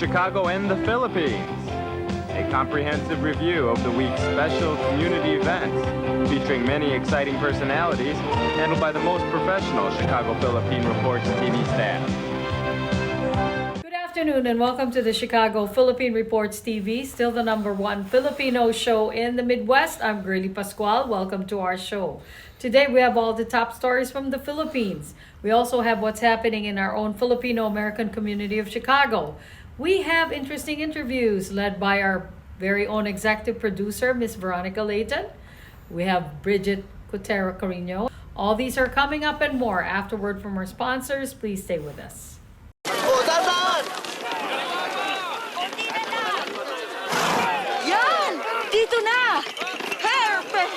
Chicago and the Philippines. A comprehensive review of the week's special community events, featuring many exciting personalities, handled by the most professional Chicago Philippine Reports TV staff. Good afternoon and welcome to the Chicago Philippine Reports TV, still the #1 Filipino show in the Midwest. I'm Girly Pascual. Welcome to our show. Today we have all the top stories from the Philippines. We also have what's happening in our own Filipino-American community of Chicago. We have interesting interviews led by our very own executive producer, Miss Veronica Layton. We have Bridget Cotero Carino. All these are coming up and more afterward from our sponsors. Please stay with us. Yan! Dito na! Perfect!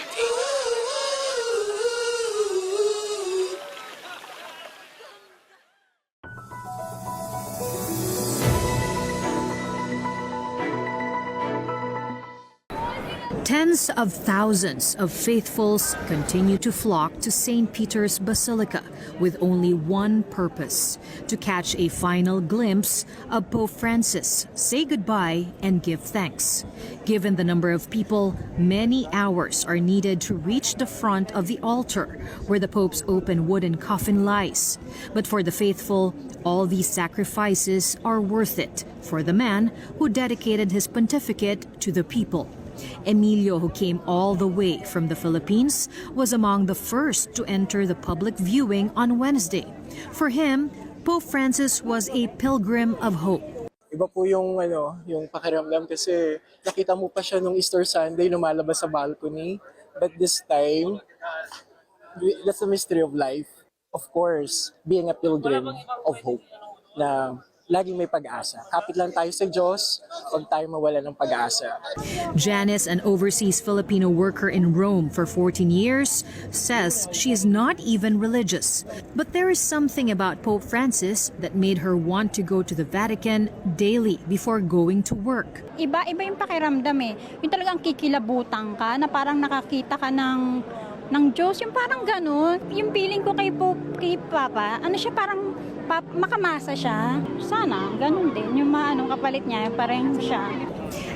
Tens of thousands of faithfuls continue to flock to St. Peter's Basilica with only one purpose: to catch a final glimpse of Pope Francis, say goodbye, and give thanks. Given the number of people, many hours are needed to reach the front of the altar where the Pope's open wooden coffin lies. But for the faithful, all these sacrifices are worth it for the man who dedicated his pontificate to the people. Emilio, who came all the way from the Philippines, was among the first to enter the public viewing on Wednesday. For him, Pope Francis was a pilgrim of hope. Iba po yung pakiramdam kasi nakita mo pa siya nung Easter Sunday lumalabas sa balcony. But this time, that's the mystery of life. Of course, being a pilgrim of hope na laging may pag-asa. Kapit lang tayo sa Diyos, huwag tayo mawala ng pag-asa. Janice, an overseas Filipino worker in Rome for 14 years, says she is not even religious. But there is something about Pope Francis that made her want to go to the Vatican daily before going to work. Iba yung pakiramdam eh. Yung talagang kikilabutan ka, na parang nakakita ka ng Diyos. Yung parang ganun. Yung feeling ko kay Papa, ano siya, parang makamasa siya. Sana, ganun din. Yung kapalit niya, parang siya.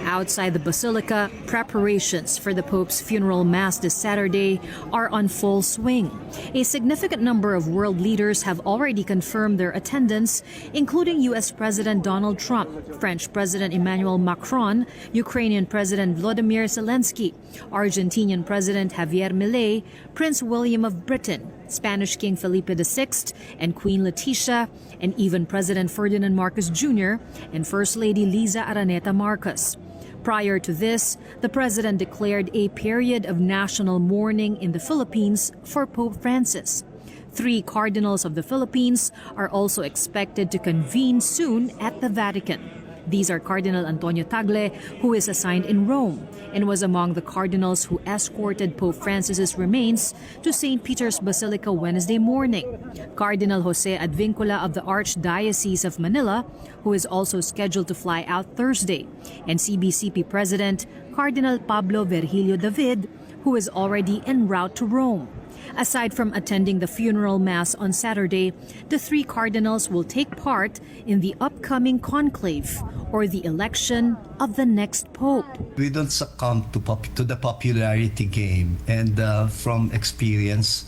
Outside the Basilica, preparations for the Pope's funeral mass this Saturday are on full swing. A significant number of world leaders have already confirmed their attendance, including U.S. President Donald Trump, French President Emmanuel Macron, Ukrainian President Volodymyr Zelensky, Argentinian President Javier Milei, Prince William of Britain, Spanish King Felipe VI, and Queen Letizia, and even President Ferdinand Marcos Jr. and First Lady Liza Araneta Marcos. Prior to this, the president declared a period of national mourning in the Philippines for Pope Francis. 3 cardinals of the Philippines are also expected to convene soon at the Vatican. These are Cardinal Antonio Tagle, who is assigned in Rome and was among the cardinals who escorted Pope Francis's remains to St. Peter's Basilica Wednesday morning. Cardinal Jose Advincula of the Archdiocese of Manila, who is also scheduled to fly out Thursday, and CBCP President Cardinal Pablo Virgilio David, who is already en route to Rome. Aside from attending the funeral mass on Saturday, the 3 cardinals will take part in the upcoming conclave, or the election of the next pope. We don't succumb to the popularity game, and from experience,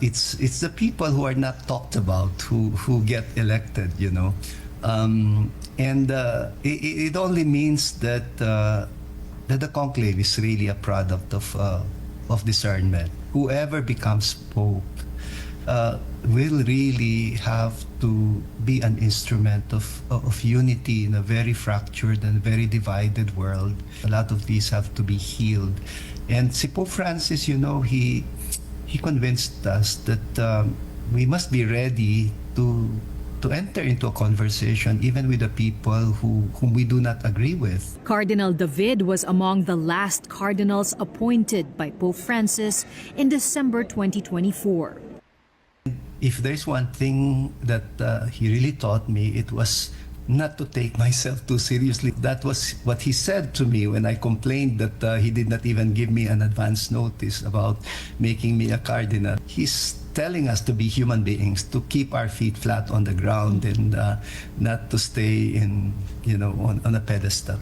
it's the people who are not talked about who get elected, and it only means that the conclave is really a product of discernment. Whoever becomes pope will really have to be an instrument of unity in a very fractured and very divided world. A lot of these have to be healed. And si Pope Francis, he convinced us that we must be ready to enter into a conversation even with the people whom we do not agree with. Cardinal David was among the last cardinals appointed by Pope Francis in December 2024. If there's one thing that he really taught me, it was not to take myself too seriously. That was what he said to me when I complained that he did not even give me an advance notice about making me a cardinal. His telling us to be human beings, to keep our feet flat on the ground and not to stay in, on a pedestal.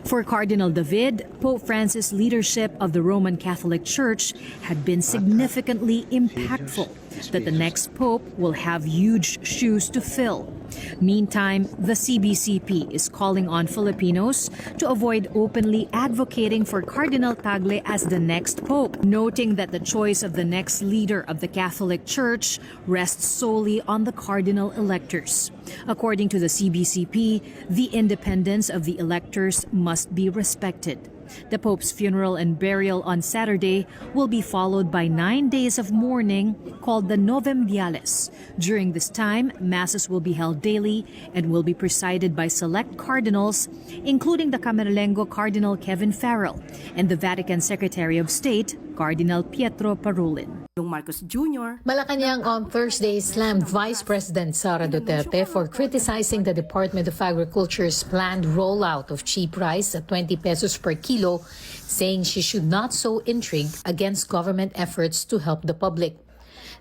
For Cardinal David, Pope Francis' leadership of the Roman Catholic Church had been significantly impactful, that the next pope will have huge shoes to fill. Meantime, the CBCP is calling on Filipinos to avoid openly advocating for Cardinal Tagle as the next pope, noting that the choice of the next leader of the Catholic Church rests solely on the cardinal electors. According to the CBCP, the independence of the electors must be respected. The Pope's funeral and burial on Saturday will be followed by 9 days of mourning called the Novemdiales. During this time, masses will be held daily and will be presided by select cardinals, including the Camerlengo Cardinal Kevin Farrell and the Vatican Secretary of State, Cardinal Pietro Parolin. Marcos Jr. Malacanang on Thursday slammed Vice President Sara Duterte for criticizing the Department of Agriculture's planned rollout of cheap rice at 20 pesos per kilo, saying she should not sow intrigue against government efforts to help the public.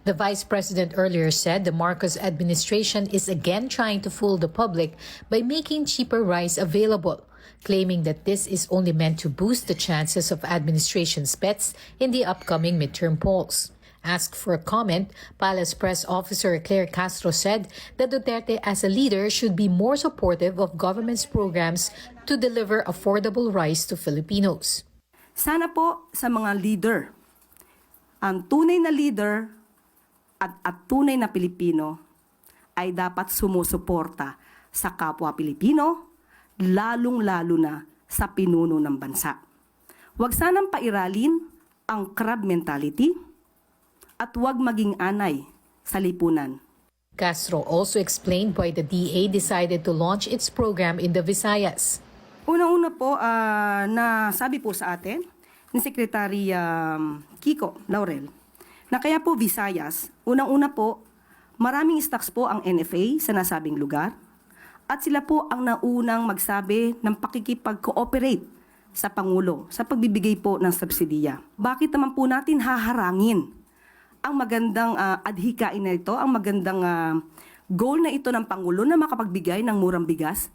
The Vice President earlier said the Marcos administration is again trying to fool the public by making cheaper rice available, claiming that this is only meant to boost the chances of administration's bets in the upcoming midterm polls. Asked for a comment, Palace Press Officer Claire Castro said that Duterte as a leader should be more supportive of government's programs to deliver affordable rice to Filipinos. Sana po sa mga leader, ang tunay na leader at tunay na Pilipino ay dapat sumusuporta sa kapwa Pilipino, lalong-lalo na sa pinuno ng bansa. Huwag sanang pairalin ang crab mentality at huwag maging anay sa lipunan. Castro also explained why the DA decided to launch its program in the Visayas. Unang-una po, na sabi po sa atin ni Secretary Kiko Laurel, na kaya po Visayas, unang-una po, maraming stocks po ang NFA sa nasabing lugar at sila po ang naunang magsabi ng pakikipag-cooperate sa Pangulo sa pagbibigay po ng subsidiya. Bakit naman po natin haharangin ang magandang adhikain na ito, ang magandang goal na ito ng Pangulo na makapagbigay ng murang bigas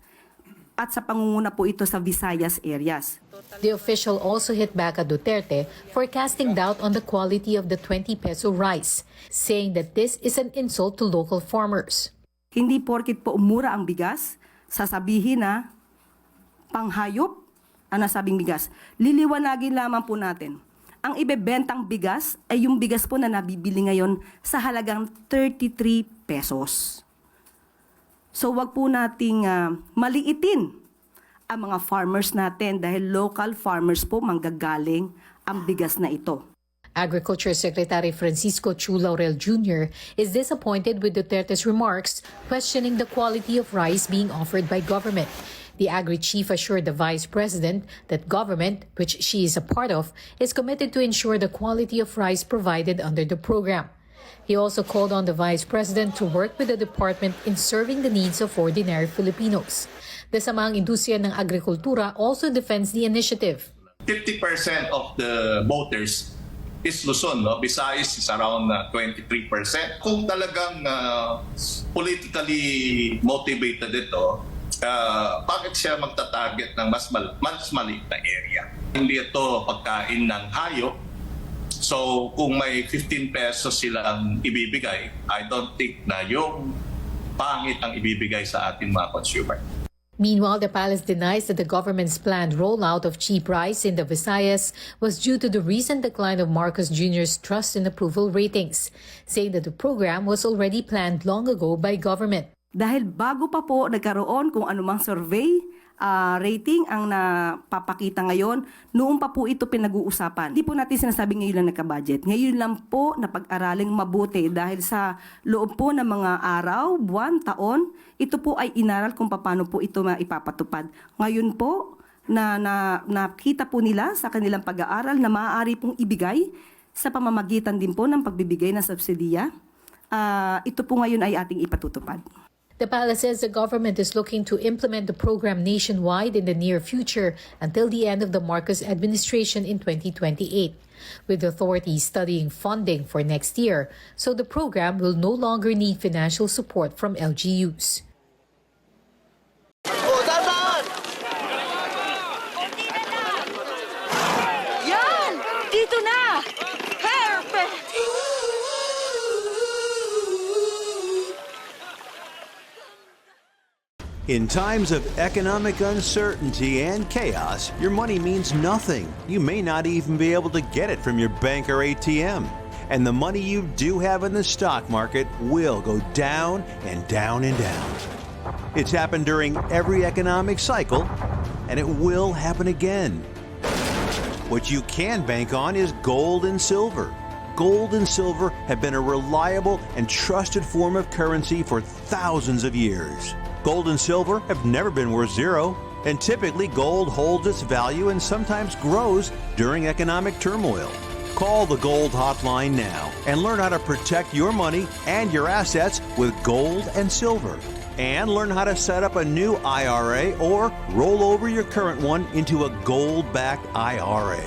at sa pangunguna po ito sa Visayas areas. The official also hit back at Duterte for casting doubt on the quality of the 20 peso rice, saying that this is an insult to local farmers. Hindi porkit po umura ang bigas, sasabihin na panghayop ang nasabing bigas. Liliwanagin lamang po natin. Ang ibebentang bigas ay yung bigas po na nabibili ngayon sa halagang 33 pesos. So wag po nating maliitin ang mga farmers natin dahil local farmers po manggagaling ang bigas na ito. Agriculture Secretary Francisco Chu Laurel Jr. is disappointed with Duterte's remarks, questioning the quality of rice being offered by government. The Agri-Chief assured the Vice President that government, which she is a part of, is committed to ensure the quality of rice provided under the program. He also called on the Vice President to work with the department in serving the needs of ordinary Filipinos. The Samaang Industriya ng Agrikultura also defends the initiative. 50% of the voters is Luzon, no? Visayas is around 23%. Kung talagang politically motivated ito, bakit siya magta-target ng mas maliit na area? Hindi ito pagkain ng hayop. So kung may 15 pesos silang ibibigay, I don't think na yung pangit ang ibibigay sa ating mga consumer. Meanwhile, the palace denies that the government's planned rollout of cheap rice in the Visayas was due to the recent decline of Marcos Jr.'s trust and approval ratings, saying that the program was already planned long ago by government. Dahil bago pa po nagkaroon kung anumang survey, rating ang napapakita ngayon, noon pa po ito pinag-uusapan. Hindi po natin sinasabi ngayon lang nagka-budget. Ngayon lang po napag-araling mabuti dahil sa loob po ng mga araw, buwan, taon, ito po ay inaral kung paano po ito maipapatupad. Ngayon po, nakita po nila sa kanilang pag-aaral na maaari pong ibigay sa pamamagitan din po ng pagbibigay ng subsidiya. Ito po ngayon ay ating ipatutupad. The palace says the government is looking to implement the program nationwide in the near future until the end of the Marcos administration in 2028, with authorities studying funding for next year, so the program will no longer need financial support from LGUs. Yan! Dito na! Perfect! In times of economic uncertainty and chaos, your money means nothing. You may not even be able to get it from your bank or ATM. And the money you do have in the stock market will go down and down and down. It's happened during every economic cycle, and it will happen again. What you can bank on is gold and silver. Gold and silver have been a reliable and trusted form of currency for thousands of years. Gold and silver have never been worth zero, and typically gold holds its value and sometimes grows during economic turmoil. Call the Gold Hotline now and learn how to protect your money and your assets with gold and silver. And learn how to set up a new IRA or roll over your current one into a gold-backed IRA.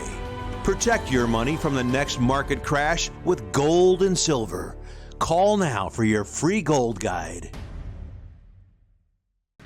Protect your money from the next market crash with gold and silver. Call now for your free gold guide.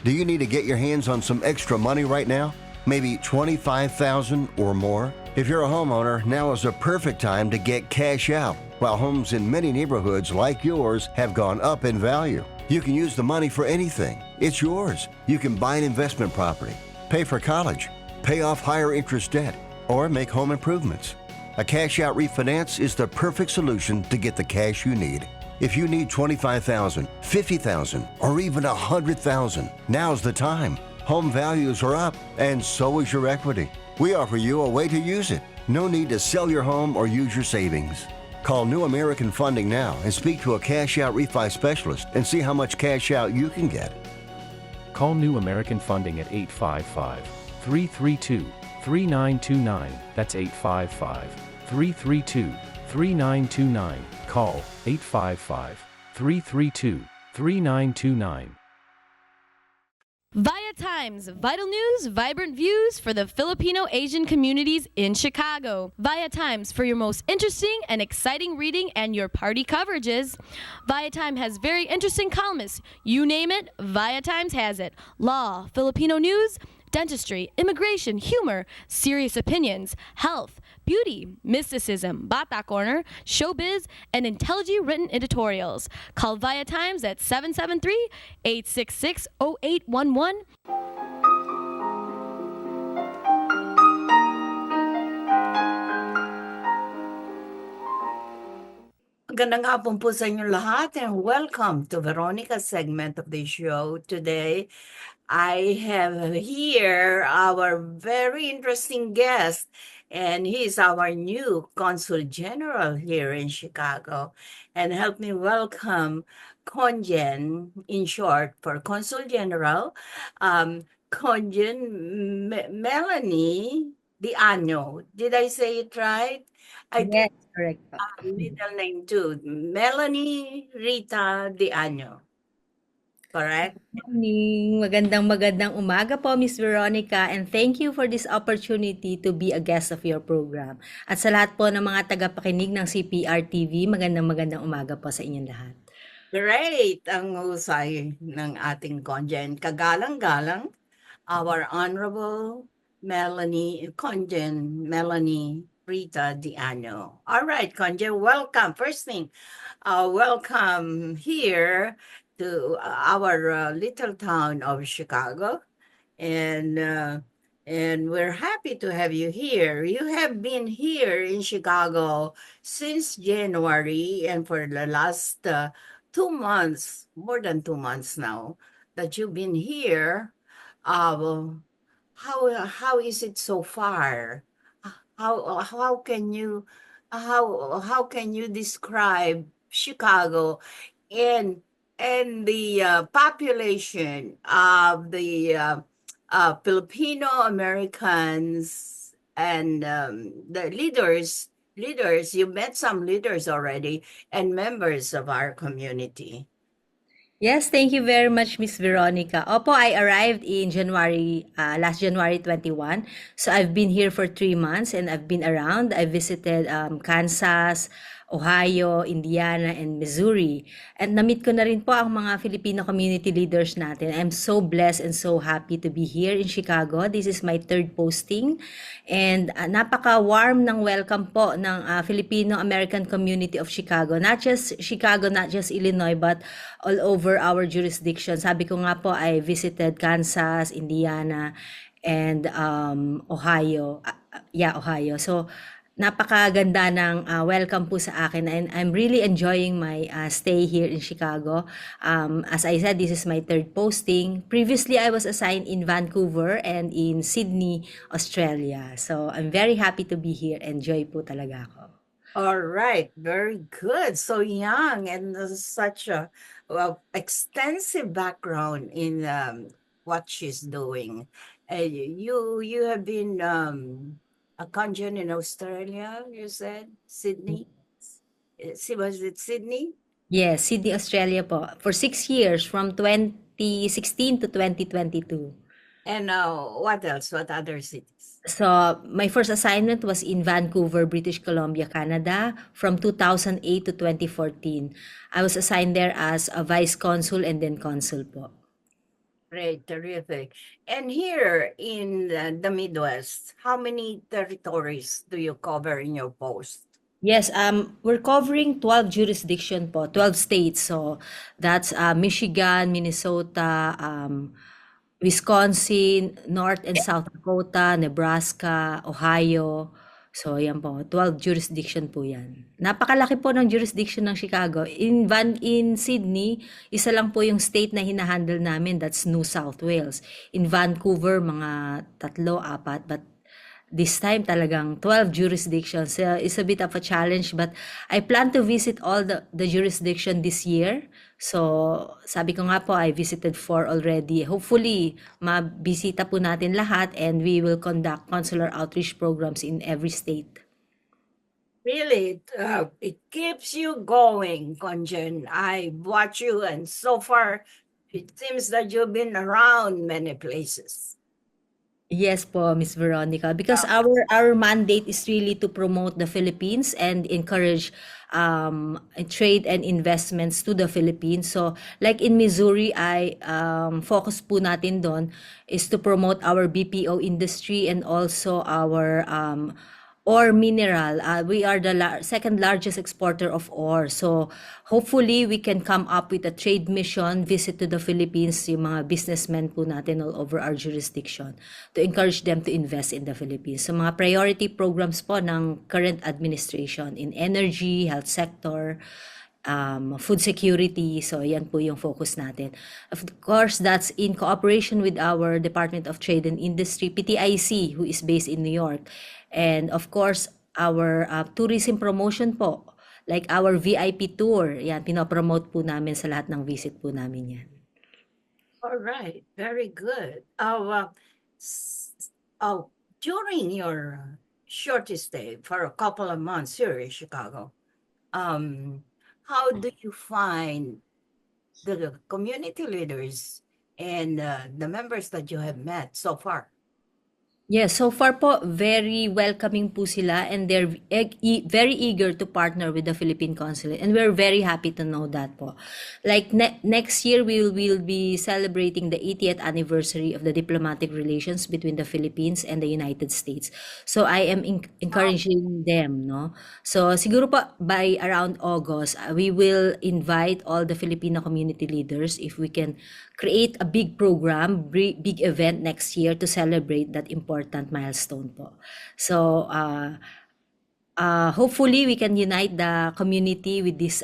Do you need to get your hands on some extra money right now? Maybe $25,000 or more? If you're a homeowner, now is the perfect time to get cash out. While homes in many neighborhoods like yours have gone up in value, you can use the money for anything. It's yours. You can buy an investment property, pay for college, pay off higher interest debt, or make home improvements. A cash out refinance is the perfect solution to get the cash you need. If you need $25,000, $50,000, or even $100,000, now's the time. Home values are up, and so is your equity. We offer you a way to use it. No need to sell your home or use your savings. Call New American Funding now and speak to a cash out refi specialist and see how much cash out you can get. Call New American Funding at 855-332-3929. That's 855-332-3929. Call 855-332-3929. Via Times, vital news, vibrant views for the Filipino Asian communities in Chicago. Via Times for your most interesting and exciting reading and your party coverages. Via Times has very interesting columnists. You name it, Via Times has it. Law, Filipino news, dentistry, immigration, humor, serious opinions, health, beauty, mysticism, Bata Corner, showbiz, and intelligently written editorials. Call Via Times at 773-866-0811. Magandang hapon po sa inyong lahat and welcome to Veronica's segment of the show. Today, I have here our very interesting guest, and he is our new Consul General here in Chicago. And help me welcome Conjen, in short, for Consul General, Conjen Melanie Diano. Did I say it right? Yes, correct. Middle name too, Melanie Rita Diano. Correct? Morning. Magandang umaga po, Miss Veronica, and thank you for this opportunity to be a guest of your program. At sa lahat po ng mga tagapakinig ng Cprtv, magandang umaga po sa inyong lahat. Great ang husay ng ating Conjen. Kagalang-galang, our Honorable Conjen Melanie Rita Diano. All right, Conjen, welcome. First thing, welcome here to our little town of Chicago, and we're happy to have you here. You have been here in Chicago since January, and for the last 2 months, more than 2 months now, that you've been here. How is it so far? How can you describe Chicago and the population of the Filipino Americans and the leaders? You met some leaders already and members of our community. Yes, thank you very much, Miss Veronica. Opo, I arrived in last January 21. So I've been here for 3 months and I've been around. I visited Kansas, Ohio, Indiana, and Missouri. And na-meet ko na rin po ang mga Filipino community leaders natin. I'm so blessed and so happy to be here in Chicago. This is my third posting. And napaka-warm ng welcome po ng Filipino-American community of Chicago. Not just Chicago, not just Illinois, but all over our jurisdiction. Sabi ko nga po, I visited Kansas, Indiana, and Ohio. Ohio. So, napakaganda ng welcome po sa akin and I'm really enjoying my stay here in Chicago. As I said, this is my third posting. Previously, I was assigned in Vancouver and in Sydney, Australia. So I'm very happy to be here. Enjoy po talaga ako. All right, very good. So young and such a extensive background in what she's doing. You have been a conjun in Australia, you said? Sydney? Was it Sydney? Yes, Sydney, Australia po. For 6 years, from 2016 to 2022. And what else? What other cities? So, my first assignment was in Vancouver, British Columbia, Canada, from 2008 to 2014. I was assigned there as a vice consul and then consul po. Great, terrific. And here in the Midwest, how many territories do you cover in your post? Yes, we're covering 12 jurisdiction po, 12 states. So that's Michigan, Minnesota, Wisconsin, North and South Dakota, Nebraska, Ohio. So yan po, 12 jurisdiction po yan. Napakalaki po ng jurisdiction ng Chicago. In Sydney, isa lang po yung state na hinahandle namin, that's New South Wales. In Vancouver, mga 3, 4, but this time talagang 12 jurisdictions. It's a bit of a challenge but I plan to visit all the jurisdiction this year. So sabi ko nga po, I visited 4 already. Hopefully, mabisita po natin lahat and we will conduct consular outreach programs in every state. Really, it keeps you going, Conjen. I watch you and so far, it seems that you've been around many places. Yes po, Miss Veronica, because our mandate is really to promote the Philippines and encourage trade and investments to the Philippines. So like in Missouri, I focus po natin doon is to promote our BPO industry and also our ore mineral. We are the second largest exporter of ore. So hopefully we can come up with a trade mission, visit to the Philippines, yung mga businessmen po natin all over our jurisdiction to encourage them to invest in the Philippines. So mga priority programs po ng current administration in energy, health sector, food security. So yan po yung focus natin. Of course, that's in cooperation with our Department of Trade and Industry, PTIC, who is based in New York. And of course, our tourism promotion po, like our VIP tour, yan, pinopromote po namin sa lahat ng visit po namin yan. All right, very good. During your short stay for a couple of months here in Chicago, how do you find the community leaders and the members that you have met so far? Yes, so far po, very welcoming po sila and they're very eager to partner with the Philippine Consulate and we're very happy to know that po. Like next year, we will be celebrating the 80th anniversary of the diplomatic relations between the Philippines and the United States. So I am encouraging them, no? So siguro po by around August, we will invite all the Filipino community leaders if we can create a big program, big event next year to celebrate that important milestone po. So, hopefully we can unite the community with this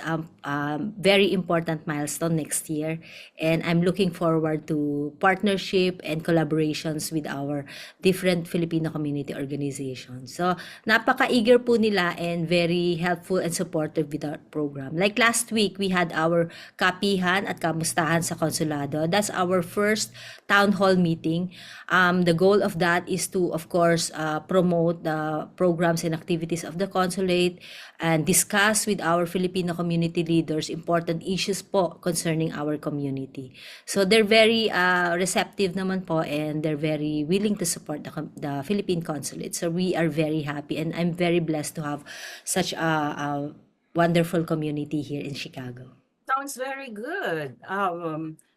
very important milestone next year. And I'm looking forward to partnership and collaborations with our different Filipino community organizations. So, napaka-eager po nila and very helpful and supportive with our program. Like last week, we had our kapihan at kamustahan sa konsulado. That's our first town hall meeting. The goal of that is to, of course, promote the programs and activities of the the consulate and discuss with our Filipino community leaders important issues po concerning our community. So they're very receptive naman po, and they're very willing to support the Philippine consulate. So we are very happy, and I'm very blessed to have such a wonderful community here in Chicago. Sounds very good.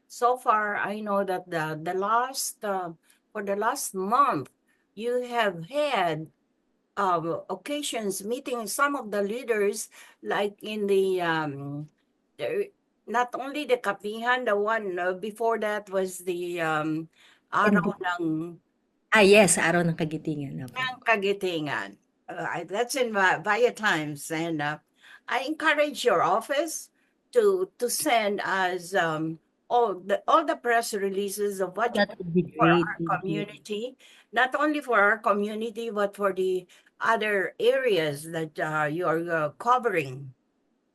So far, I know that the last for the last month, you have had occasions meeting some of the leaders, like in the not only the Kapihan, the one before that was the araw ng Yes, Araw ng Kagitingan. Opo. Kagitingan. That's in Via Times, and I encourage your office to send us all the press releases of what you That would be for great. our Thank you. community, not only for our community but for the other areas that you are covering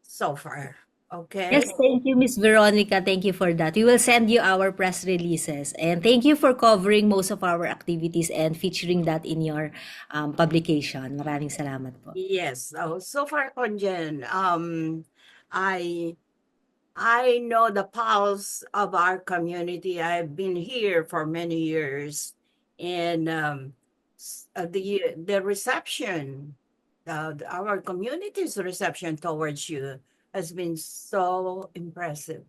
so far. Okay. Yes, thank you, Miss Veronica. Thank you for that. We will send you our press releases. And thank you for covering most of our activities and featuring that in your publication. Maraming salamat po. Yes. So far, Konjen, I I know the pulse of our community. I've been here for many years, and the reception, our community's reception towards you has been so impressive.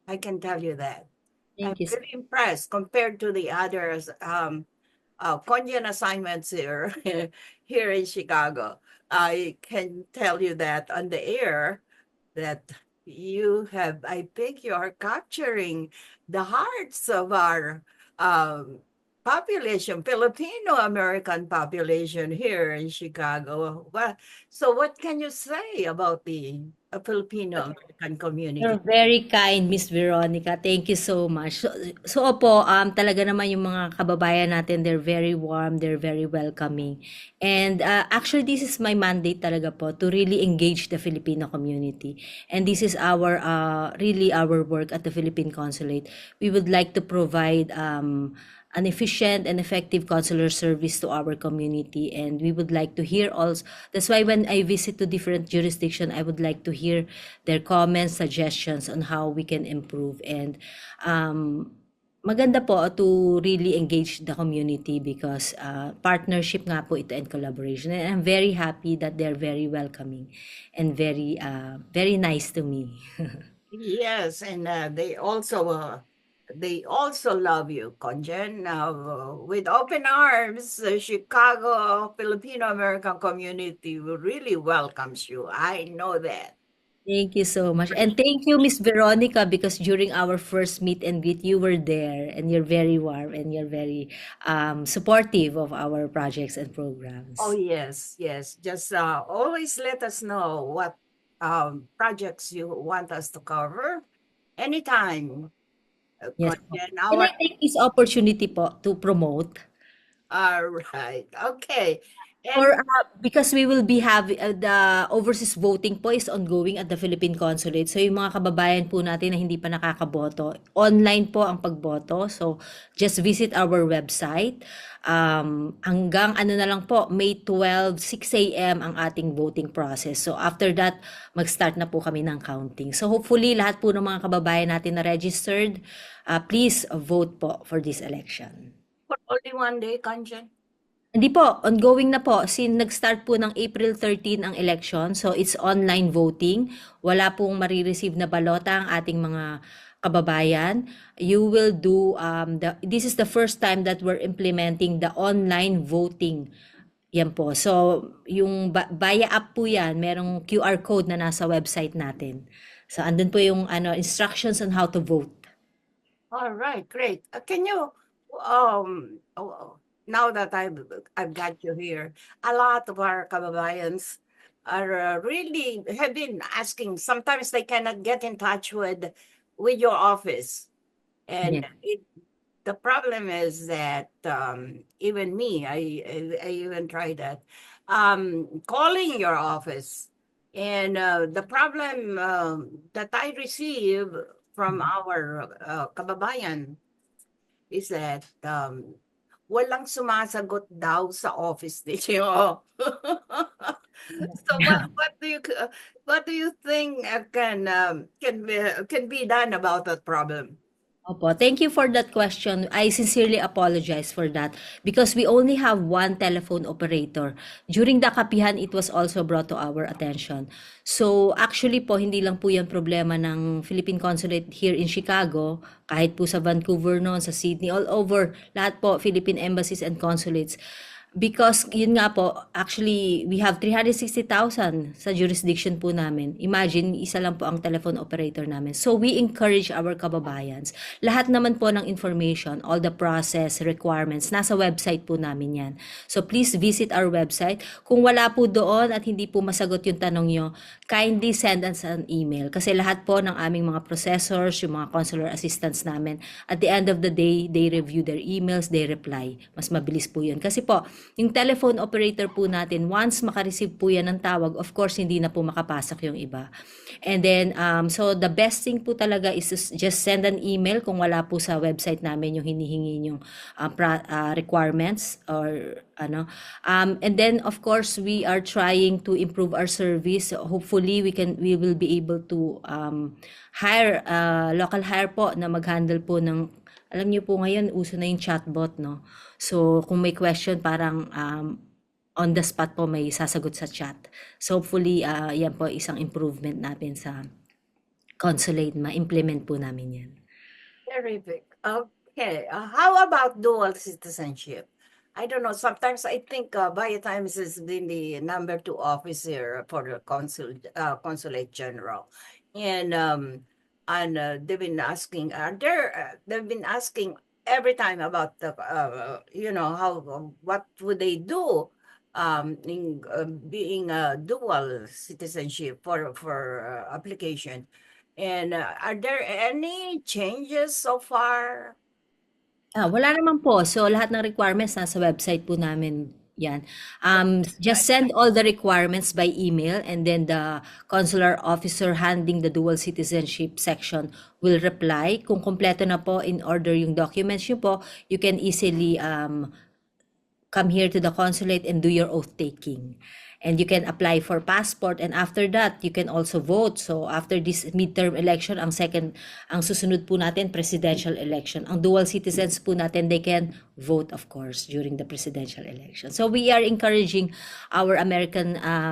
I can tell you that. I'm Thank you. really impressed compared to the others. Konyan assignments here here in Chicago. I can tell you that on the air that you have, I think you are capturing the hearts of our population, Filipino American population here in Chicago. So what can you say about the Filipino American community? You're very kind, Miss Veronica. Thank you so much. So opo, talaga naman yung mga kababayan natin, they're very warm, they're very welcoming. And actually, this is my mandate talaga po to really engage the Filipino community. And this is our, really our work at the Philippine Consulate. We would like to provide an efficient and effective consular service to our community, and we would like to hear also. That's why when I visit to different jurisdiction, I would like to hear their comments, suggestions on how we can improve. And maganda po to really engage the community because partnership nga po ito and collaboration. And I'm very happy that they're very welcoming and very very nice to me. Yes, and they also love you, Konjen. With open arms, the Chicago Filipino American community really welcomes you. I know that. Thank you so much. And thank you, Miss Veronica, because during our first meet and greet, you were there and you're very warm and you're very supportive of our projects and programs. Oh, yes, yes. Just always let us know what projects you want us to cover anytime. Yes. Konjen, Can I take this opportunity po to promote? all right. Okay. Or because we will be having the overseas voting po is ongoing at the Philippine Consulate. So yung mga kababayan po natin na hindi pa nakakaboto, online po ang pagboto. So just visit our website. Hanggang ano na lang po, May 12, 6 a.m. ang ating voting process. So after that, mag-start na po kami ng counting. So hopefully lahat po ng mga kababayan natin na registered, please vote po for this election. For only one day, Konjen? Hindi po, ongoing na po. Nag-start po ng April 13 ang election. So it's online voting. Wala pong marireceive na balota ang ating mga kababayan. You will do, this is the first time that we're implementing the online voting. Yan po. So yung Via app po yan, merong QR code na nasa website natin. So andun po yung instructions on how to vote. All right, great. Can you, now that I've got you here, a lot of our kababayans are really have been asking. Sometimes they cannot get in touch with your office, and the problem is that even me, I even tried that calling your office, and the problem that I receive from our kababayan is that walang sumasagot daw sa office ninyo. So what do you think can be done about that problem? Opo, thank you for that question. I sincerely apologize for that because we only have one telephone operator. During the kapihan, it was also brought to our attention. So actually po, hindi lang po yan problema ng Philippine Consulate here in Chicago, kahit po sa Vancouver noon, sa Sydney, all over, lahat po, Philippine embassies and consulates. Because yun nga po, actually, we have 360,000 sa jurisdiction po namin. Imagine, isa lang po ang telephone operator namin. So we encourage our kababayans. Lahat naman po ng information, all the process, requirements, nasa website po namin yan. So please visit our website. Kung wala po doon at hindi po masagot yung tanong nyo, kindly send us an email. Kasi lahat po ng aming mga processors, yung mga consular assistants namin, at the end of the day, they review their emails, they reply. Mas mabilis po yun. Kasi po, yung telephone operator po natin, once makareceive po yan ng tawag, of course, hindi na po makapasok yung iba. And then, so the best thing po talaga is to just send an email kung wala po sa website namin yung hinihingi yung requirements or ano. And then, of course, we are trying to improve our service. Hopefully, we will be able to hire, local hire po na mag-handle po ng, alam niyo po ngayon, uso na yung chatbot, no? So, kung may question, parang on the spot po may sasagot sa chat. So, hopefully, yan po isang improvement natin sa consulate. Ma-implement po namin yan. Terrific. Okay. How about dual citizenship? I don't know. Sometimes I think Viatimes has been the number 2 officer for the consulate general, and they've been asking. They've been asking every time about the how what would they do in being a dual citizenship for application. And are there any changes so far? Wala naman po. So, lahat ng requirements nasa website po namin yan. Just send all the requirements by email and then the consular officer handling the dual citizenship section will reply. Kung kompleto na po in order yung documents nyo po, you can easily come here to the consulate and do your oath taking. And you can apply for passport, and after that you can also vote. So after this midterm election, ang susunod po natin presidential election. Ang dual citizens po natin, they can vote of course during the presidential election. So we are encouraging our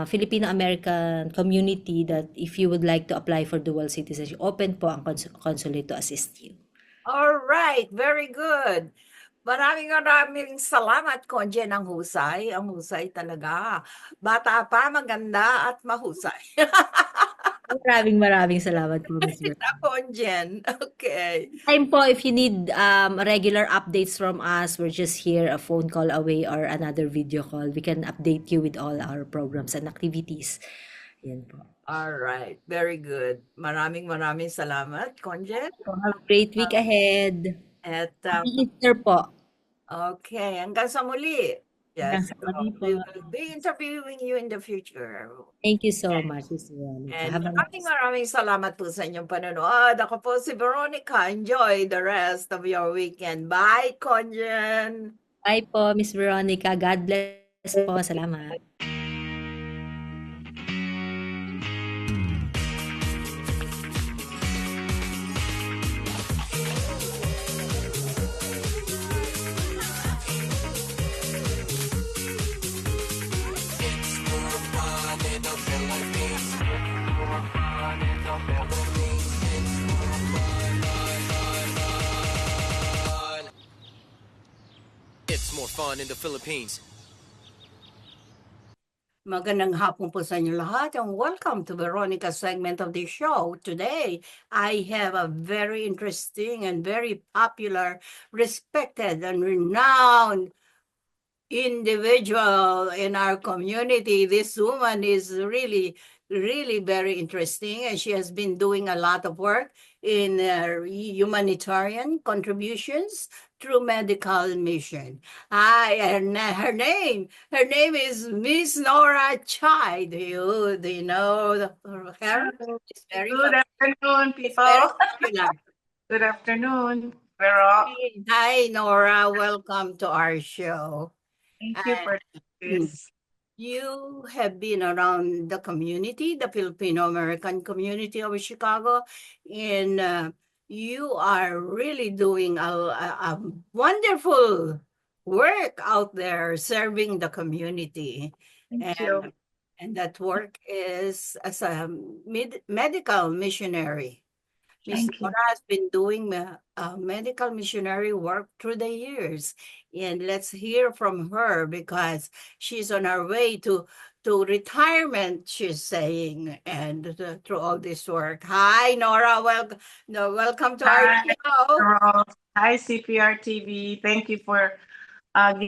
Filipino-American community that if you would like to apply for dual citizenship, open po ang consulate to assist you. All right, very good. Maraming salamat, Konje, ng husay. Ang husay talaga. Bata pa, maganda at mahusay. Maraming salamat po, Ms. Ver. Konjen. Okay. Time po, if you need regular updates from us, we're just here a phone call away or another video call. We can update you with all our programs and activities. Yan po. All right. Very good. Maraming salamat, Konjen. Have a great week ahead. At Happy Easter po. Okay, hanggang sa muli. Yes, Hanggang sa muli po. we will be interviewing you in the future. Thank you so much, Ms. Veronica. And maraming salamat po sa inyong panonood. Ako po si Veronica. Enjoy the rest of your weekend. Bye, Konjen. Bye po, Ms. Veronica. God bless po. Salamat. It's more fun in the Philippines. Magandang hapon po sa inyo lahat and welcome to Veronica's segment of the show. Today, I have a very interesting and very popular, respected and renowned individual in our community. This woman is really very interesting, and she has been doing a lot of work in humanitarian contributions through medical mission. Her name is Miss Nora Chai. Do you know her? It's very Good afternoon, people. Good afternoon, Vero. Hi, Nora. Welcome to our show. Thank you for this. you have been around the community, the Filipino American community of Chicago, and you are really doing a wonderful work out there serving the community. Thank you. And that work is as a medical missionary. Miss Thank you. Nora has been doing medical missionary work through the years. And let's hear from her because she's on her way to retirement, she's saying, and through all this work. Hi, Nora. Welcome, no, welcome to our Hi, show. Ross. Hi, Cprtv. Thank you for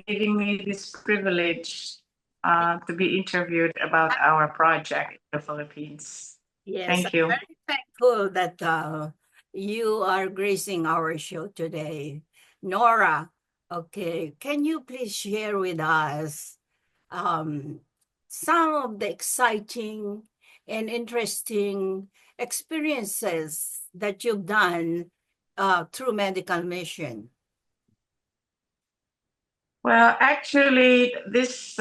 giving me this privilege to be interviewed about our project in the Philippines. Yes, Thank I'm you. very thankful that you are gracing our show today. Nora, okay, can you please share with us um, some of the exciting and interesting experiences that you've done through medical mission? Well, actually, this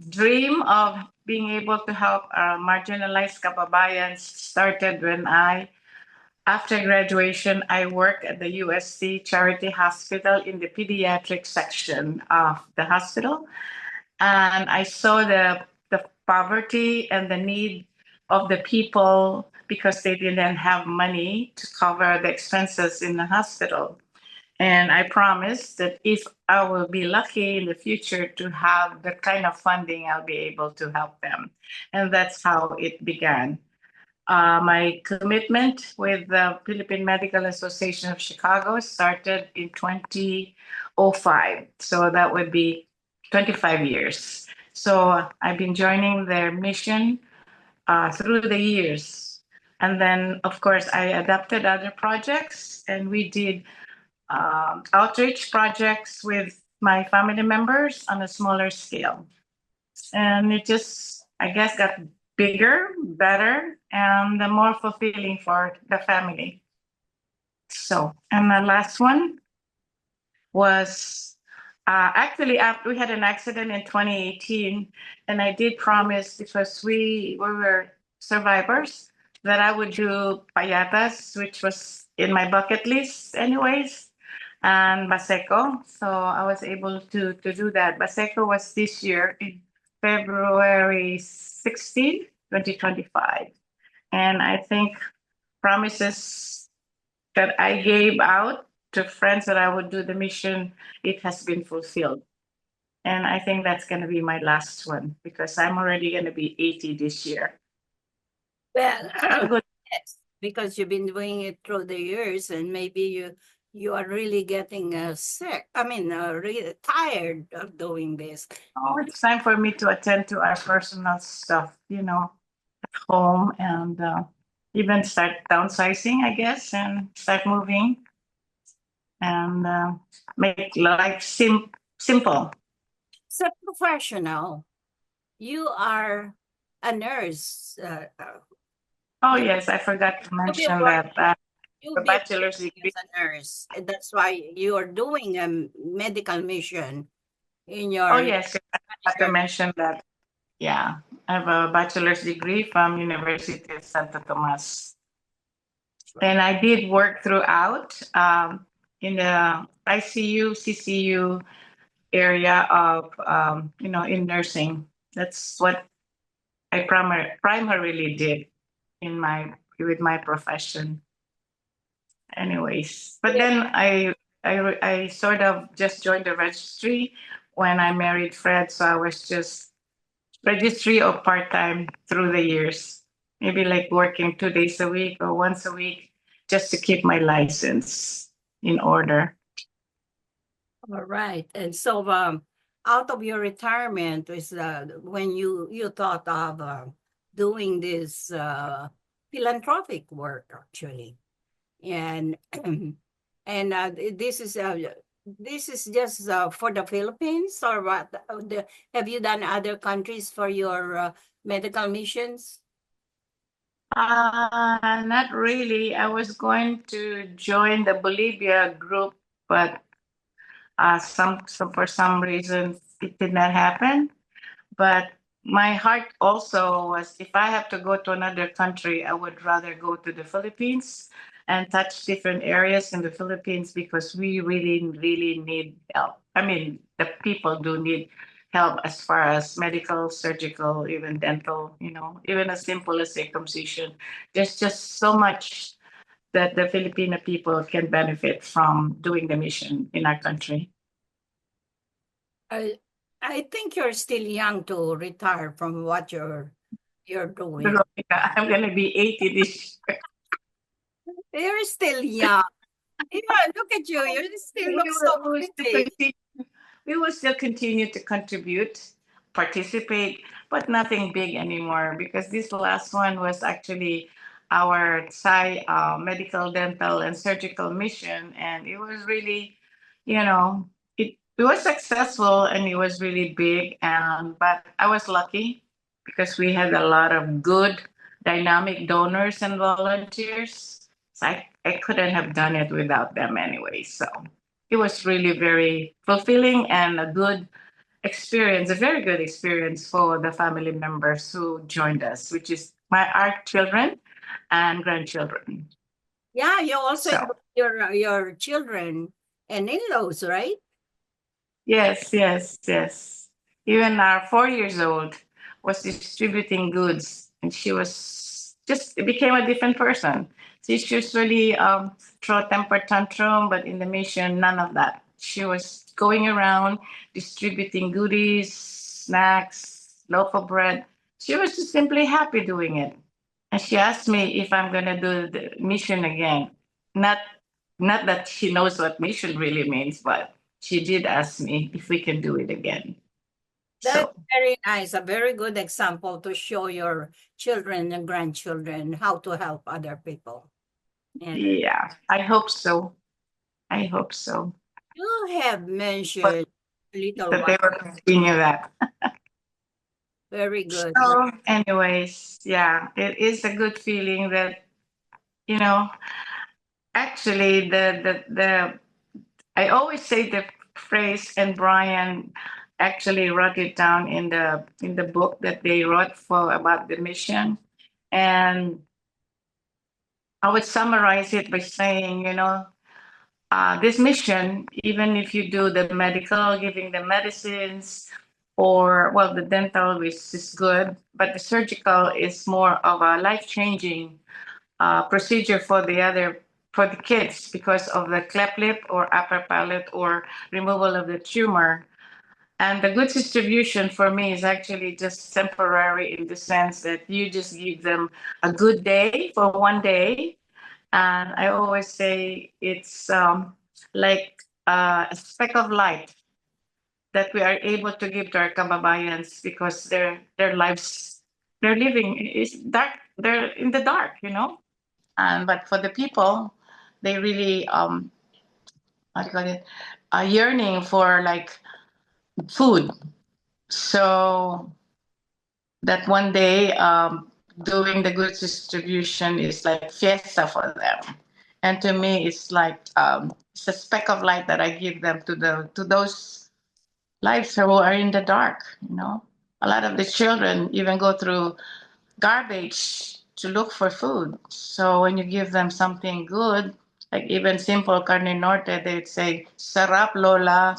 dream of being able to help marginalized kababayans started when after graduation, I worked at the USC Charity Hospital in the pediatric section of the hospital. And I saw the poverty and the need of the people because they didn't have money to cover the expenses in the hospital. And I promised that if I will be lucky in the future to have the kind of funding, I'll be able to help them. And that's how it began. My commitment with the Philippine Medical Association of Chicago started in 2005. So that would be 25 years. So I've been joining their mission through the years. And then, of course, I adapted other projects and we did outreach projects with my family members on a smaller scale. And it just, I guess, got bigger, better, and more fulfilling for the family. So, and the last one was actually after we had an accident in 2018, and I did promise because we were survivors that I would do payatas, which was in my bucket list, anyways, and Baseco. So I was able to do that. Baseco was this year in February 16, 2025. And I think promises that I gave out to friends that I would do the mission, it has been fulfilled. And I think that's going to be my last one because I'm already going to be 80 this year. Well, yes, because you've been doing it through the years, and maybe you are really getting sick. I mean, really tired of doing this. Oh, it's time for me to attend to our personal stuff, at home and even start downsizing, I guess, and start moving and make life simple. So professional, you are a nurse. Oh, yes, I forgot to mention that. You'll The be bachelor's working degree. as a nurse. And that's why you are doing a medical mission in your. Oh, yes, I forgot to mention that. Yeah, I have a bachelor's degree from University of Santo Tomas. And I did work throughout in the ICU, CCU area of, in nursing. That's what I primarily did with my profession. Anyways, but then I sort of just joined the registry when I married Fred, so I was just registry or part-time through the years, maybe like working 2 days a week or once a week just to keep my license in order. All right. And so out of your retirement is when you thought of doing this philanthropic work actually. And and this is just for the Philippines or what? Have you done other countries for your medical missions? Not really. I was going to join the Bolivia group, but so for some reason it did not happen. But my heart also was, if I have to go to another country, I would rather go to the Philippines and touch different areas in the Philippines because we really, really need help. I mean, the people do need help as far as medical, surgical, even dental, even as simple as circumcision. There's just so much that the Filipino people can benefit from doing the mission in our country. I think you're still young to retire from what you're doing. Veronica, I'm going to be 80 this year. You're still young. Yeah, look at you. You still look so pretty. We will still continue to contribute, participate, but nothing big anymore because this last one was actually our Thai medical, dental, and surgical mission. And it was really, it was successful and it was really big. But I was lucky because we had a lot of good, dynamic donors and volunteers. So I couldn't have done it without them anyway. So it was really very fulfilling and a good experience, a very good experience for the family members who joined us, which is our children and grandchildren. Yeah, you also So- involve your children and in-laws, right? Yes, yes, yes. Even our 4 years old was distributing goods, and she was just became a different person. She's usually throw temper tantrum, but in the mission, none of that. She was going around distributing goodies, snacks, loaf of bread. She was just simply happy doing it. And she asked me if I'm gonna do the mission again. Not not that she knows what mission really means, but she did ask me if we can do it again. That's very nice. A very good example to show your children and grandchildren how to help other people. And Yeah, I hope so. I hope so. you have mentioned a little That they while. will continue that. Very good. So, anyways, yeah, it is a good feeling that, you know, actually the I always say the phrase, and Brian actually wrote it down in the book that they wrote for about the mission. And I would summarize it by saying, this mission, even if you do the medical, giving the medicines, or well, the dental, which is good, but the surgical is more of a life-changing procedure for the kids because of the cleft lip or upper palate or removal of the tumor. And the goods distribution for me is actually just temporary in the sense that you just give them a good day for one day. And I always say it's like a speck of light that we are able to give to our kababayans because their lives, they're living is dark. They're in the dark. And but for the people, they really what do you call it? A yearning for like food. So that one day doing the goods distribution is like fiesta for them. And to me, it's like it's a speck of light that I give them to those lives who are in the dark. A lot of the children even go through garbage to look for food. So when you give them something good, like even simple carne norte, they'd say, sarap lola,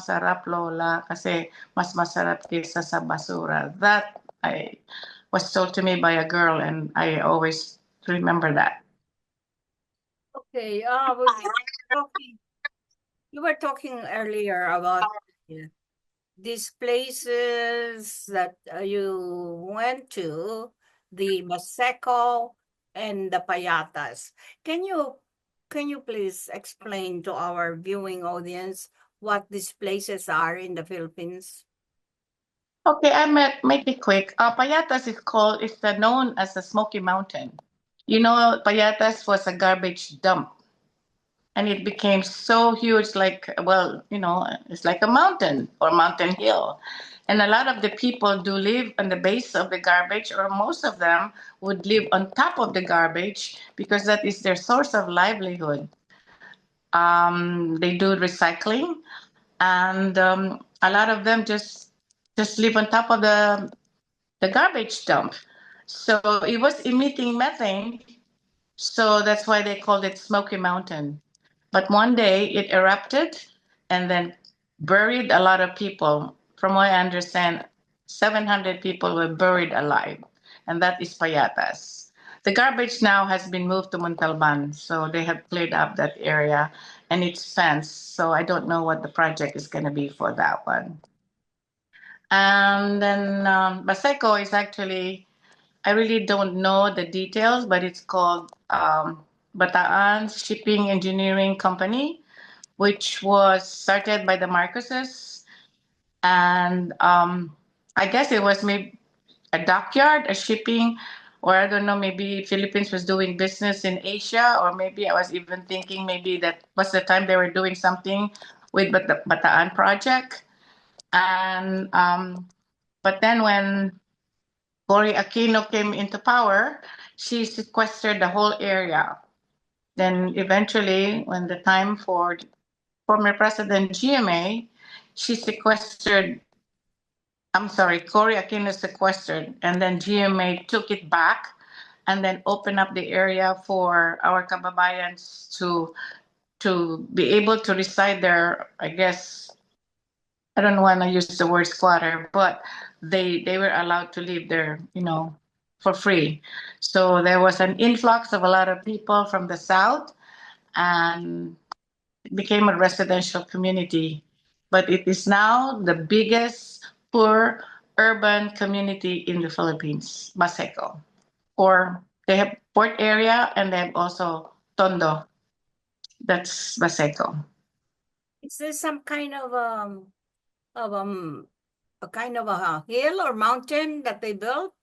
kasi mas masarap kaysa sa basura. That I was told to me by a girl, and I always remember that. Okay. You were talking earlier about these places that you went to, the Maseco and the Payatas. Can you please explain to our viewing audience what these places are in the Philippines? Okay, make it quick. Payatas is known as the Smoky Mountain. Payatas was a garbage dump, and it became so huge, like, well, it's like a mountain or mountain hill. And a lot of the people do live on the base of the garbage, or most of them would live on top of the garbage because that is their source of livelihood. They do recycling, and a lot of them just live on top of the garbage dump. So it was emitting methane. So that's why they called it Smoky Mountain. But one day it erupted and then buried a lot of people. From what I understand, 700 people were buried alive, and that is Payatas. The garbage now has been moved to Montalban, so they have cleared up that area and it's fenced. So I don't know what the project is going to be for that one. And then Baseco is actually, I really don't know the details, but it's called Bataan Shipping Engineering Company, which was started by the Marcoses. And I guess it was maybe a dockyard, a shipping, or I don't know, maybe Philippines was doing business in Asia, or maybe I was even thinking maybe that was the time they were doing something with Bataan project. And but then when Cory Aquino came into power, she sequestered the whole area. Then eventually, when the time for former President GMA, she sequestered, I'm sorry, Cory Aquino sequestered, and then GMA took it back and then opened up the area for our kababayans to be able to reside there. I guess I don't want to use the word squatter, but they were allowed to live there, for free. So there was an influx of a lot of people from the south, and it became a residential community. But it is now the biggest poor urban community in the Philippines, Baseco. Or they have port area and they have also Tondo. That's Baseco. Is there some kind of a kind of a hill or mountain that they built,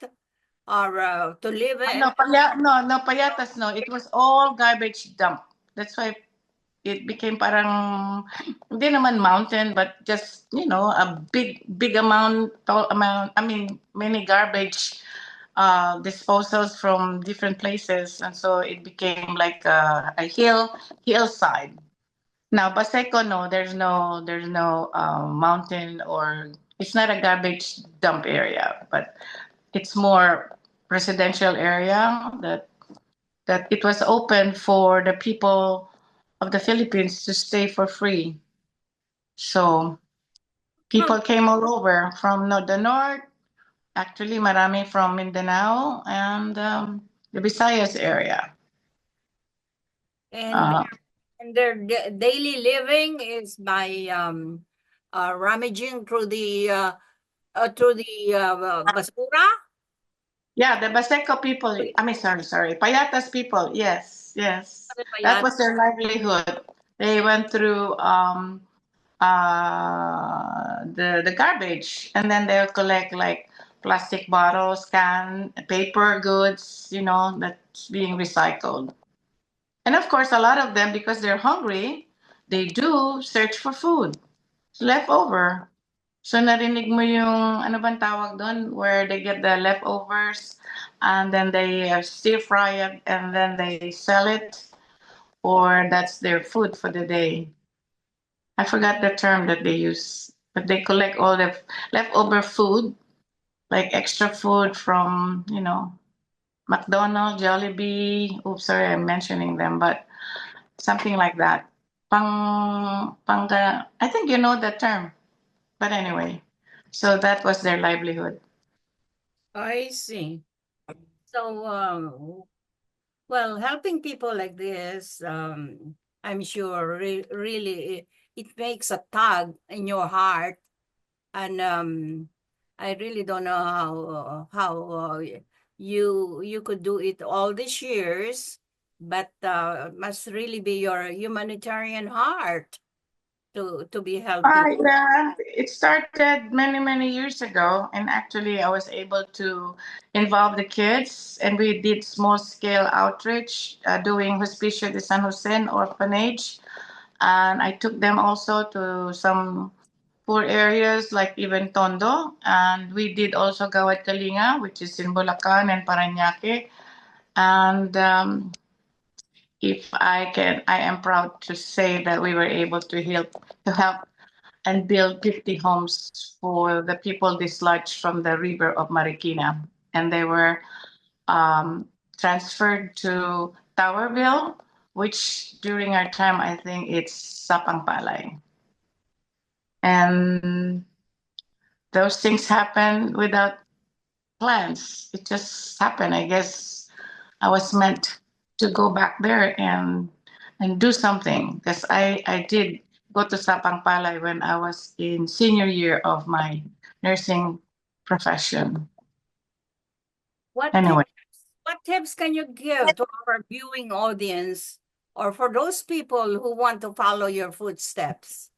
or to live in? No, Payatas, no. It was all garbage dump. That's why it became parang, hindi naman mountain, but just, a big amount, tall amount, I mean, many garbage disposals from different places. And so it became like a hillside. Now, Baseco, no, there's no mountain, or it's not a garbage dump area, but it's more residential area that it was open for the people of the Philippines to stay for free. So people came all over from the north, actually marami from Mindanao and the Visayas area. And Uh, and their daily living is by rummaging through the basura. yeah, the Baseco people, I mean, sorry, Payatas people, yes. That was their livelihood. They went through the garbage, and then they'll collect like plastic bottles, paper goods, that's being recycled. And of course, a lot of them, because they're hungry, they do search for food. It's leftover. So narinig mo yung, ano bang tawag doon, where they get the leftovers and then they stir fry it and then they sell it, or that's their food for the day. I forgot the term that they use, but they collect all the leftover food, like extra food from, McDonald's, Jollibee. Oops, sorry, I'm mentioning them, but something like that. I think you know the term, but anyway, so that was their livelihood. I see. So, well, helping people like this, I'm sure really it makes a tug in your heart, and I really don't know how you could do it all these years, but must really be your humanitarian heart to be helping. Yeah, it started many years ago, and actually, I was able to involve the kids, and we did small scale outreach, doing Hospicio de San Jose orphanage, and I took them also to some poor areas like even Tondo, and we did also Gawad Kalinga, which is in Bulacan and Parañaque, and if I am proud to say that we were able to help and build 50 homes for the people dislodged from the river of Marikina. And they were transferred to Towerville, which during our time, I think it's Sapangpalay. And those things happen without plans. It just happened. I guess I was meant to go back there and do something, because I did go to Sapangpalay when I was in senior year of my nursing profession. Anyway. What tips can you give to our viewing audience or for those people who want to follow your footsteps?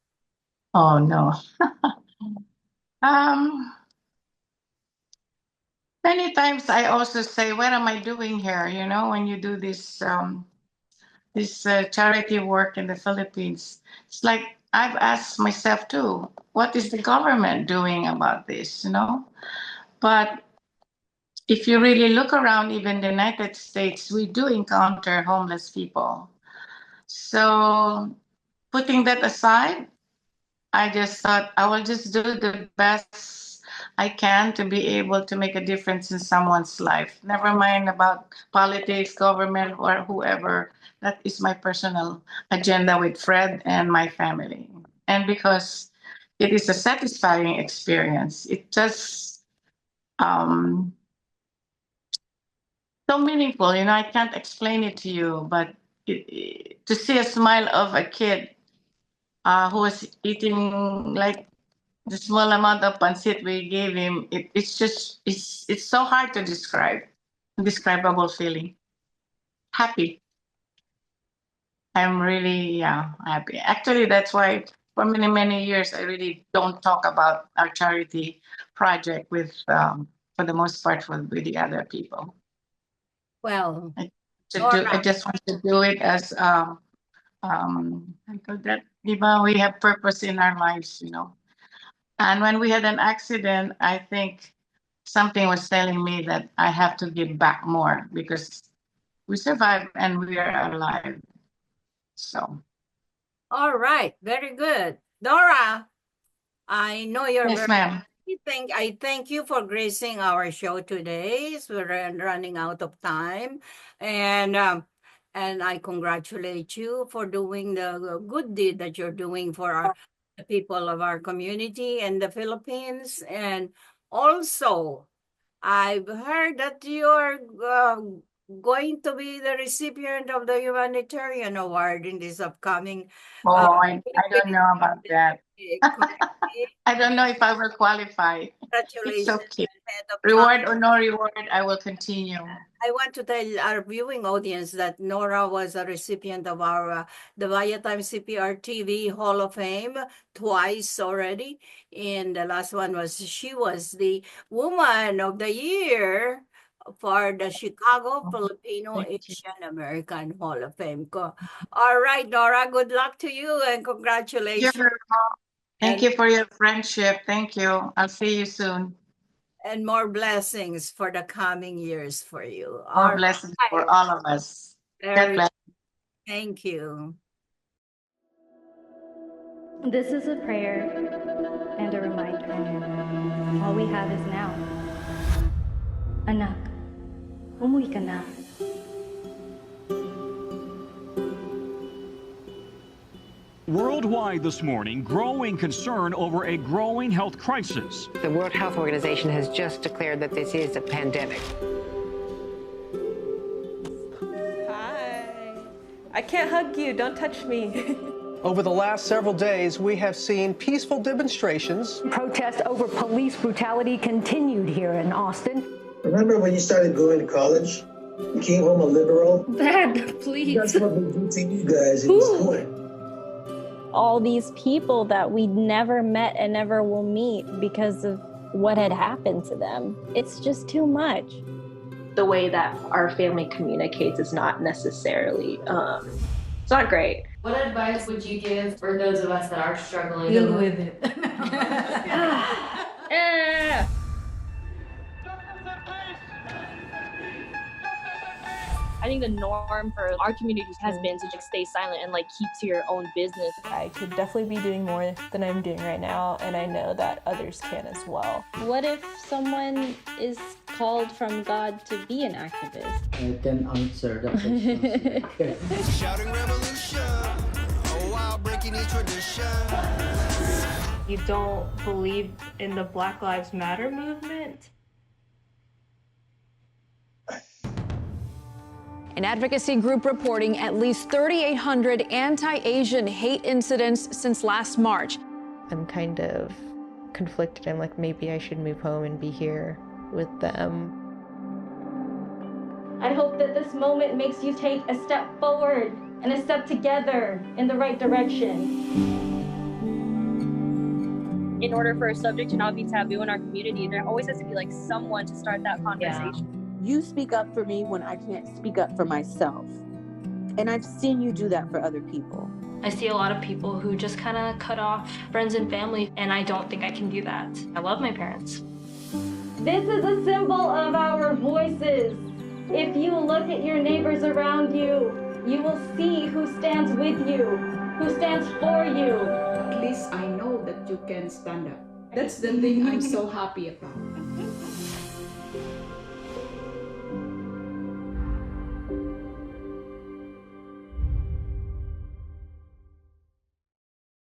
Oh no. Many times I also say, what am I doing here? You know, when you do this charity work in the Philippines, it's like I've asked myself too, what is the government doing about this? You know, but if you really look around, even the United States, we do encounter homeless people. So putting that aside, I just thought I will just do the best I can to be able to make a difference in someone's life. Never mind about politics, government, or whoever. That is my personal agenda with Fred and my family. And because it is a satisfying experience, it just so meaningful. You know, I can't explain it to you, but to see a smile of a kid who was eating like the small amount of pancit we gave him, it's so hard to describe. Indescribable feeling. Happy. I'm really happy. Actually, that's why for many, many years I really don't talk about our charity project with for the most part with the other people. Well, I just want to do it as I call that, diba, we have purpose in our lives, you know. And when we had an accident, I think something was telling me that I have to give back more because we survived and we are alive. So. All right, very good. Dora, I know you're Yes, ma'am. I thank you for gracing our show today. So we're running out of time. And I congratulate you for doing the good deed that you're doing for the people of our community in the Philippines. And also, I've heard that you're going to be the recipient of the humanitarian award in this upcoming. I don't know about that. I don't know if I will qualify. It's Congratulations. okay. Reward or no reward, I will continue. I want to tell our viewing audience that Nora was a recipient of our the Viatime Cprtv Hall of Fame twice already. And the last one was she was the Woman of the Year for the Chicago Filipino Asian American Hall of Fame. All right, Nora, good luck to you and congratulations. Thank you for your friendship. Thank you. I'll see you soon. And more blessings for the coming years for you. More blessings for all of us. God bless. Thank you. This is a prayer and a reminder. All we have is now. Anak, umuwi ka na. Worldwide this morning, growing concern over a growing health crisis. The World Health Organization has just declared that this is a pandemic. Hi. I can't hug you. Don't touch me. Over the last several days, we have seen peaceful demonstrations. Protests over police brutality continued here in Austin. Remember when you started going to college? You came home a liberal? Dad, please. That's what we do to you guys in school. All these people that we never met and never will meet because of what had happened to them. It's just too much. The way that our family communicates is not necessarily, it's not great. What advice would you give for those of us that are struggling? Deal with it. I think the norm for our community has been to just stay silent and like keep to your own business. I could definitely be doing more than I'm doing right now, and I know that others can as well. What if someone is called from God to be an activist? I can answer the question. Shouting revolution, oh wow, breaking each tradition. You don't believe in the Black Lives Matter movement? An advocacy group reporting at least 3,800 anti-Asian hate incidents since last March. I'm kind of conflicted. I'm like, maybe I should move home and be here with them. I hope that this moment makes you take a step forward and a step together in the right direction. In order for a subject to not be taboo in our community, there always has to be like someone to start that conversation. You speak up for me when I can't speak up for myself. And I've seen you do that for other people. I see a lot of people who just kind of cut off friends and family, and I don't think I can do that. I love my parents. This is a symbol of our voices. If you look at your neighbors around you, you will see who stands with you, who stands for you. At least I know that you can stand up. That's the thing I'm so happy about.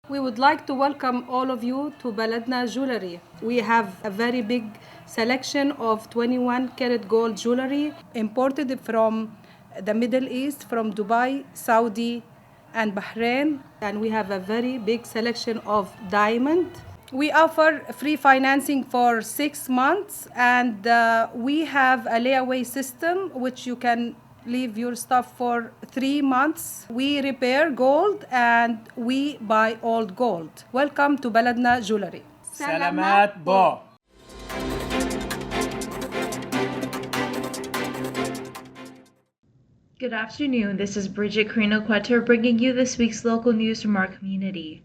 We would like to welcome all of you to Baladna Jewelry. We have a very big selection of 21 karat gold jewelry imported from the Middle East, from Dubai, Saudi, and Bahrain. And we have a very big selection of diamond. We offer free financing for 6 months, and we have a layaway system which you can leave your stuff for 3 months. We repair gold and we buy old gold. Welcome to Baladna Jewelry. Salamat po. Good afternoon. This is Bridget Carino-Quetter bringing you this week's local news from our community.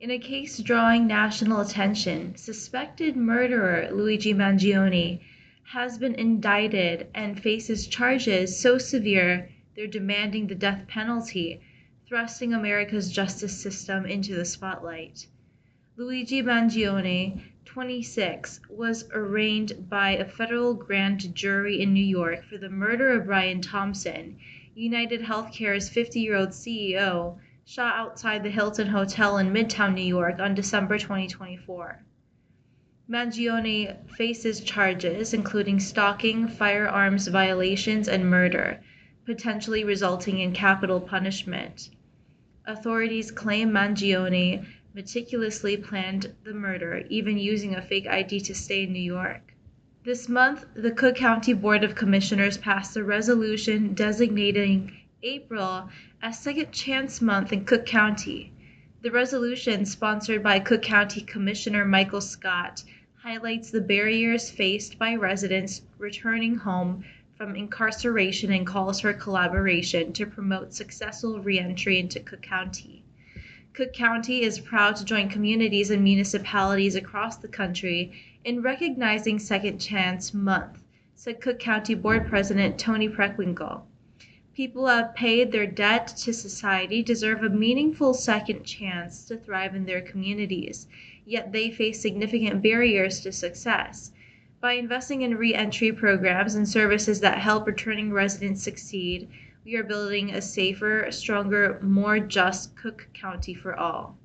In a case drawing national attention, suspected murderer Luigi Mangione has been indicted and faces charges so severe they're demanding the death penalty, thrusting America's justice system into the spotlight. Luigi Mangione, 26, was arraigned by a federal grand jury in New York for the murder of Brian Thompson, United Healthcare's 50-year-old CEO, shot outside the Hilton Hotel in Midtown New York on December 2024. Mangione faces charges including stalking, firearms violations, and murder, potentially resulting in capital punishment. Authorities claim Mangione meticulously planned the murder, even using a fake ID to stay in New York. This month, the Cook County Board of Commissioners passed a resolution designating April as Second Chance Month in Cook County. The resolution, sponsored by Cook County Commissioner Michael Scott, highlights the barriers faced by residents returning home from incarceration and calls for collaboration to promote successful reentry into Cook County. Cook County is proud to join communities and municipalities across the country in recognizing Second Chance Month, said Cook County Board President Tony Preckwinkle. People who have paid their debt to society deserve a meaningful second chance to thrive in their communities, yet they face significant barriers to success. By investing in re-entry programs and services that help returning residents succeed, we are building a safer, stronger, more just Cook County for all.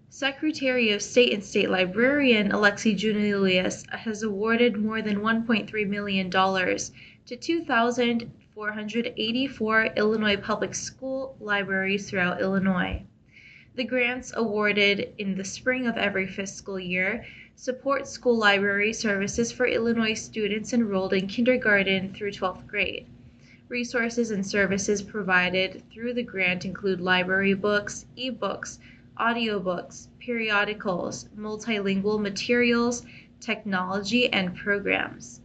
Secretary of State and State Librarian Alexi Julius has awarded more than $1.3 million to 2,484 Illinois public school libraries throughout Illinois. The grants, awarded in the spring of every fiscal year, support school library services for Illinois students enrolled in kindergarten through 12th grade. Resources and services provided through the grant include library books, e-books, audiobooks, periodicals, multilingual materials, technology, and programs.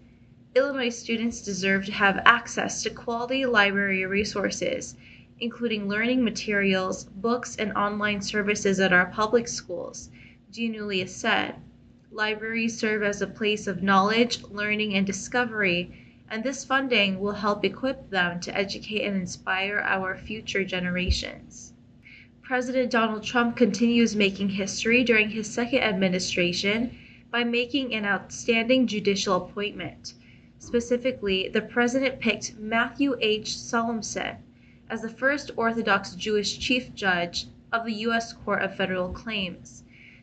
Illinois students deserve to have access to quality library resources, including learning materials, books, and online services at our public schools, Julius said. Libraries serve as a place of knowledge, learning, and discovery, and this funding will help equip them to educate and inspire our future generations. President Donald Trump continues making history during his second administration by making an outstanding judicial appointment. Specifically, the president picked Matthew H. Solemson as the first Orthodox Jewish chief judge of the U.S. Court of Federal Claims.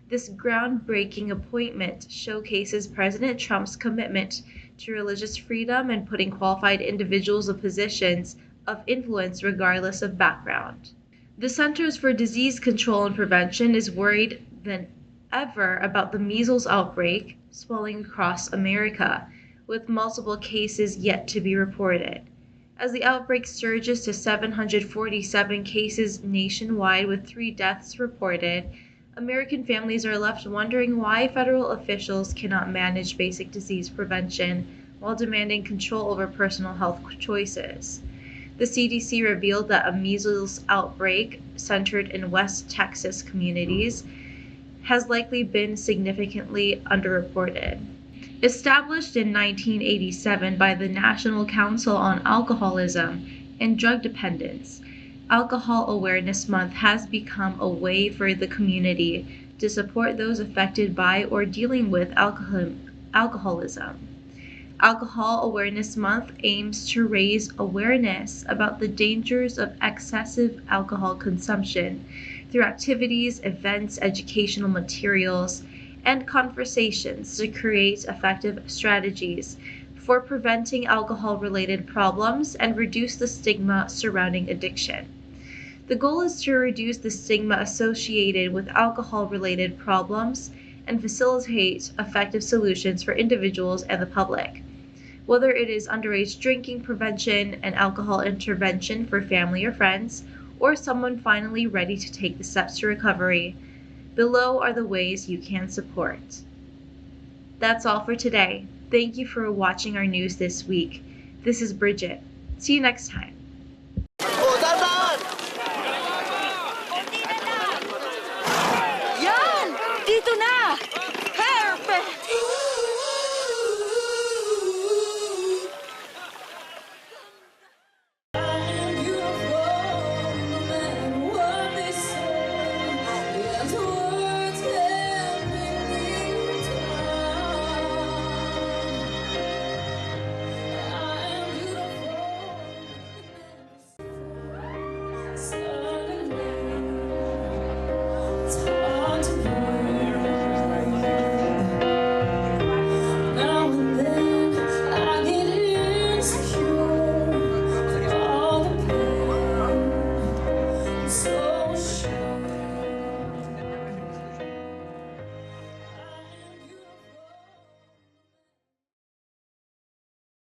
This groundbreaking appointment showcases President Trump's commitment to religious freedom and putting qualified individuals in positions of influence regardless of background. The Centers for Disease Control and Prevention is worried than ever about the measles outbreak swelling across America, with multiple cases yet to be reported. As the outbreak surges to 747 cases nationwide with 3 deaths reported, American families are left wondering why federal officials cannot manage basic disease prevention while demanding control over personal health choices. The CDC revealed that a measles outbreak centered in West Texas communities has likely been significantly underreported. Established in 1987 by the National Council on Alcoholism and Drug Dependence, Alcohol Awareness Month has become a way for the community to support those affected by or dealing with alcoholism. Alcohol Awareness Month aims to raise awareness about the dangers of excessive alcohol consumption through activities, events, educational materials, and conversations to create effective strategies for preventing alcohol-related problems and reduce the stigma surrounding addiction. The goal is to reduce the stigma associated with alcohol-related problems and facilitate effective solutions for individuals and the public. Whether it is underage drinking prevention and alcohol intervention for family or friends, or someone finally ready to take the steps to recovery, below are the ways you can support. That's all for today. Thank you for watching our news this week. This is Bridget. See you next time.